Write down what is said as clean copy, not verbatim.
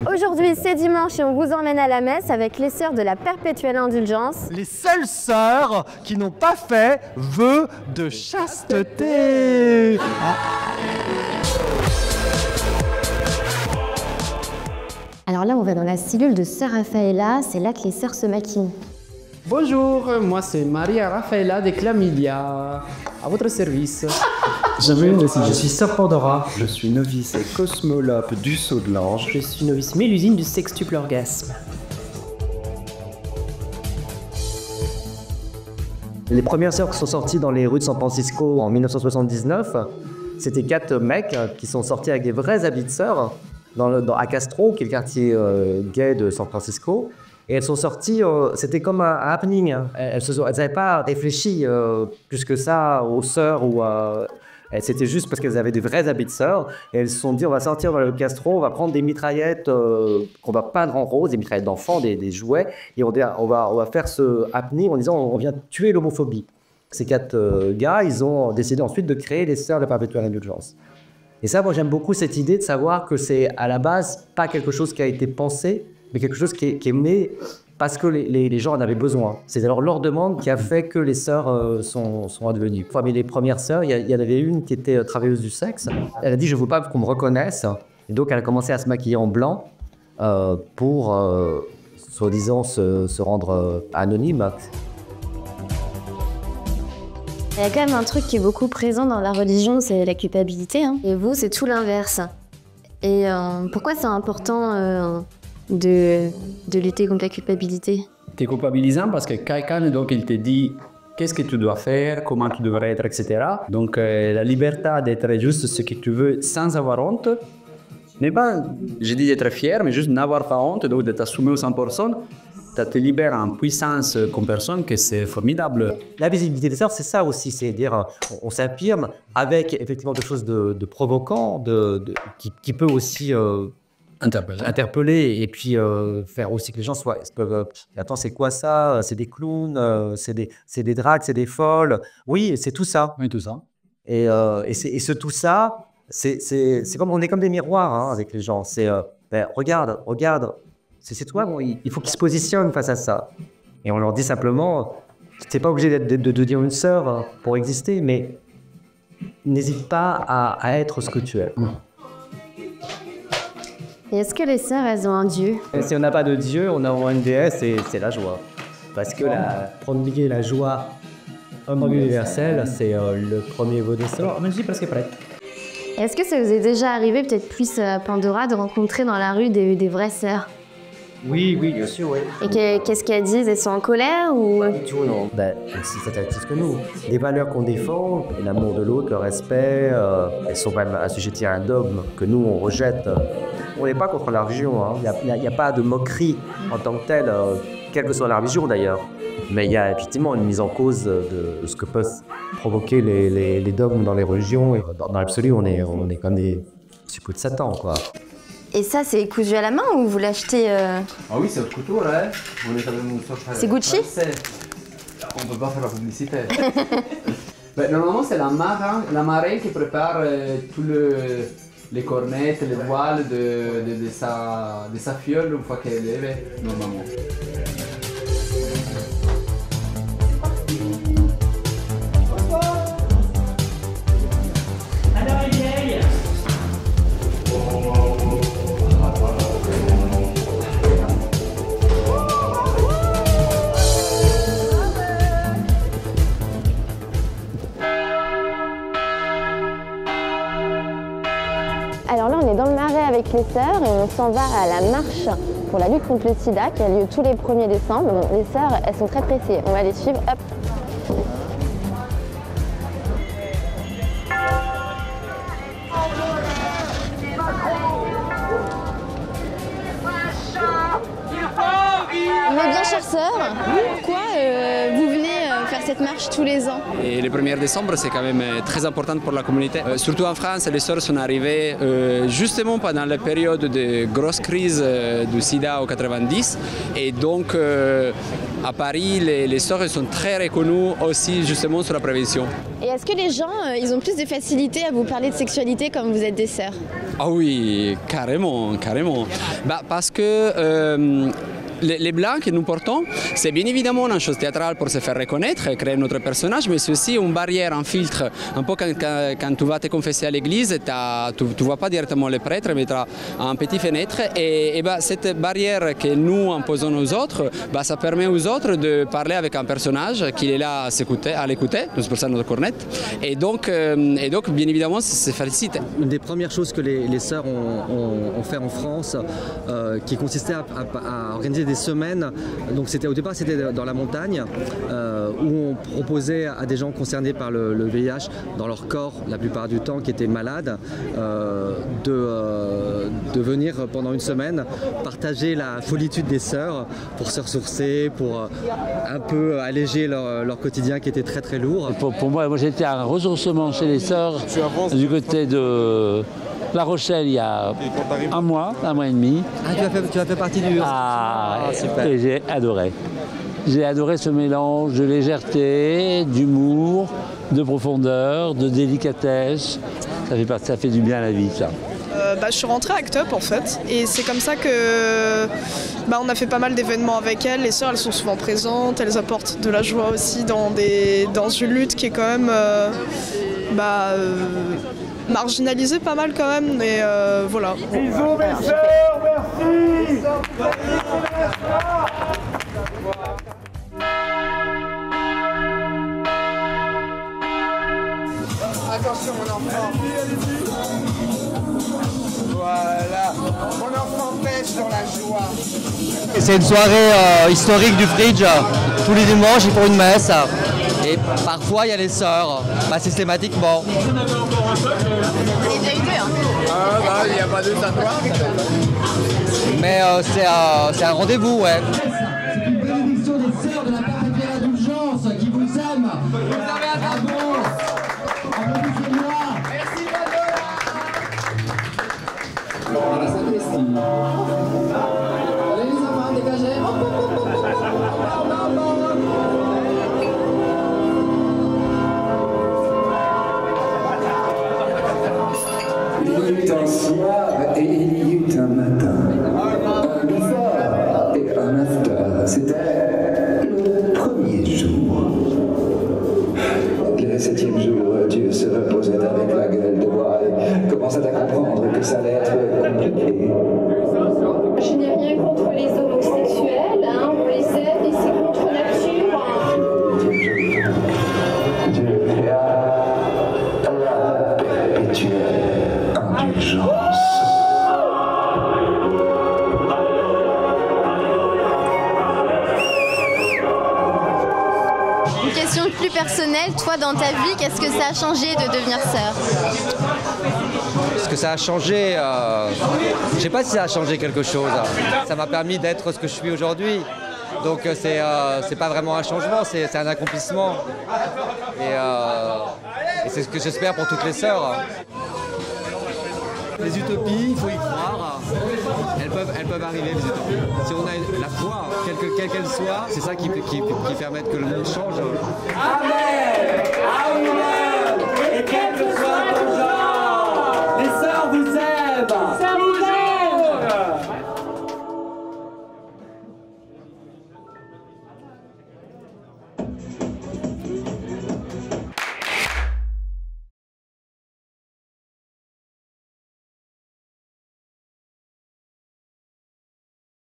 Aujourd'hui, c'est dimanche et on vous emmène à la messe avec les sœurs de la Perpétuelle Indulgence. Les seules sœurs qui n'ont pas fait vœu de chasteté. Alors là, on va dans la cellule de sœur Raffaella, c'est là que les sœurs se maquillent. Bonjour, moi c'est Maria Raffaella de Clamilia, à votre service. Je suis sœur Pandora. Je suis novice et cosmolope du Sceau de l'Ange. Je suis novice Mélusine du sextuple orgasme. Les premières sœurs qui sont sorties dans les rues de San Francisco en 1979, c'était 4 mecs qui sont sortis avec des vrais habits de sœurs à Castro, qui est le quartier gay de San Francisco. Et elles sont sorties, c'était comme un happening. Elles n'avaient pas réfléchi plus que ça aux sœurs ou c'était juste parce qu'elles avaient des vrais habits de sœurs. Et elles se sont dit, on va sortir dans le Castro, on va prendre des mitraillettes qu'on va peindre en rose, des mitraillettes d'enfants, des jouets. Et on va faire ce happening en disant, on vient tuer l'homophobie. Ces 4 gars, ils ont décidé ensuite de créer les sœurs de la Perpétuelle Indulgence. Et ça, moi, j'aime beaucoup cette idée de savoir que c'est à la base pas quelque chose qui a été pensé, mais quelque chose qui est né parce que les gens en avaient besoin. C'est alors leur demande qui a fait que les sœurs sont advenues. Parmi les premières sœurs, il y en avait une qui était travailleuse du sexe. Elle a dit « je ne veux pas qu'on me reconnaisse ». Et donc, elle a commencé à se maquiller en blanc pour, soi-disant, se rendre anonyme. Il y a quand même un truc qui est beaucoup présent dans la religion, c'est la culpabilité. Hein. Et vous, c'est tout l'inverse. Et pourquoi c'est important de lutter contre la culpabilité? T'es culpabilisant parce que quelqu'un donc il te dit qu'est-ce que tu dois faire, comment tu devrais être, etc. Donc la liberté d'être juste ce que tu veux sans avoir honte. N'est pas, je dis d'être fier, mais juste n'avoir pas honte, donc de t'assumer au 100%. Ça te libère en puissance comme personne, que c'est formidable. La visibilité des sœurs, c'est ça aussi, c'est dire on s'affirme avec effectivement quelque chose de provoquant, qui peut aussi interpeller et puis faire aussi que les gens peuvent attends, c'est quoi ça? C'est des clowns, c'est des drags, c'est des folles. Oui, c'est tout ça. Oui, tout ça. Et ce tout ça, c'est comme on est comme des miroirs hein, avec les gens. C'est regarde. C'est toi, bon, il faut qu'ils se positionnent face à ça. Et on leur dit simplement, tu n'es pas obligé de devenir une sœur pour exister, mais n'hésite pas à être ce que tu es. Et est-ce que les sœurs, elles ont un dieu? Si on n'a pas de dieu, on a une déesse et c'est la joie. Parce que promulguer la joie universelle, c'est le premier vœu des sœurs. Mais je suis presque prête. Est-ce que ça vous est déjà arrivé, peut-être plus à Pandora, de rencontrer dans la rue des vraies sœurs? Oui, bien sûr, oui. Et qu'est-ce qu'elles disent? Elles sont en colère ou... Pas du tout, non. C'est cette actrice que nous. Les valeurs qu'on défend, l'amour de l'autre, le respect, elles sont même assujetties à un dogme que nous, on rejette. On n'est pas contre la religion, hein. Il n'y a pas de moquerie en tant que telle, quelle que soit la religion d'ailleurs. Mais il y a effectivement une mise en cause de ce que peuvent provoquer les dogmes dans les religions. Et dans l'absolu, on est comme des suppôts de Satan, quoi. Et ça, c'est cousu à la main ou vous l'achetez Ah oui, c'est au couteau, là. On est quand même C'est Gucci? On peut pas faire la publicité. Normalement, c'est la marraine qui prépare tous les cornettes, les voiles de sa fiole une fois qu'elle est levée, normalement. Alors là, on est dans le Marais avec les sœurs et on s'en va à la marche pour la lutte contre le sida qui a lieu tous les 1er décembre. Bon, les sœurs, elles sont très pressées. On va les suivre. Hop. Mais bien, chère sœur, pourquoi vous venez faire cette marche tous les ans? Et le 1er décembre, c'est quand même très important pour la communauté. Surtout en France, les sœurs sont arrivées justement pendant la période de grosse crise du sida au 90. Et donc, à Paris, les sœurs sont très reconnues aussi justement sur la prévention. Et est-ce que les gens, ils ont plus de facilité à vous parler de sexualité comme vous êtes des sœurs? Ah oui, carrément, carrément. Bah, parce que les blancs que nous portons, c'est bien évidemment une chose théâtrale pour se faire reconnaître et créer notre personnage, mais c'est aussi une barrière, un filtre. Un peu quand tu vas te confesser à l'église, tu ne vois pas directement le prêtre, mais tu as un petit fenêtre. Et bah, cette barrière que nous imposons aux autres, bah, ça permet aux autres de parler avec un personnage qui est là à l'écouter, c'est pour ça notre cornette. Et donc, bien évidemment, ça félicite. Une des premières choses que les sœurs ont fait en France, qui consistait à organiser des semaines, donc au départ c'était dans la montagne, où on proposait à des gens concernés par le VIH, dans leur corps la plupart du temps, qui étaient malades, de venir pendant une semaine partager la solitude des sœurs pour se ressourcer, pour un peu alléger leur quotidien qui était très très lourd. Pour moi j'étais à un ressourcement chez les sœurs du côté de La Rochelle il y a un mois et demi. Ah, tu as fait partie du... Ah, super. Et j'ai adoré. J'ai adoré ce mélange de légèreté, d'humour, de profondeur, de délicatesse. Ça fait du bien à la vie, ça. Je suis rentrée à ACT UP en fait, et c'est comme ça que on a fait pas mal d'événements avec elles. Les sœurs, elles sont souvent présentes, elles apportent de la joie aussi dans une lutte qui est quand même marginalisée pas mal quand même, mais voilà. Bisous mes sœurs, merci. Attention mon enfant. Voilà. Mon enfant pêche dans la joie. C'est une soirée historique du Fridge, tous les dimanches ils font une messe. Et parfois il y a les sœurs, pas systématiquement. Il n'y a pas de tatouage. Mais c'est un rendez-vous, ouais. C'est une bénédiction des sœurs de la perpétuelle indulgence qui vous aiment. Bravo. Applaudissez-moi. À la sacristie. Allez les enfants, dégagez. Il y eut un soir et il y eut un matin. Un before et un after. C'était le premier jour. Le 7e jour, Dieu se reposait avec la gueule de bois et commençait à comprendre que ça allait être compliqué. Je n'ai rien contre les homosexuels, hein, on les aime et c'est contre nature. Dieu créa la perpétuelle indulgence. Une question plus personnelle, toi dans ta vie, qu'est-ce que ça a changé de devenir sœur? Ce que ça a changé, je sais pas si ça a changé quelque chose. Ça m'a permis d'être ce que je suis aujourd'hui. Donc c'est pas vraiment un changement, c'est un accomplissement. Et c'est ce que j'espère pour toutes les sœurs. Les utopies, il faut y croire. Elles peuvent arriver, les utopies. Si on a la foi, quelle qu'elle soit, c'est ça qui permet que le monde change. Amen.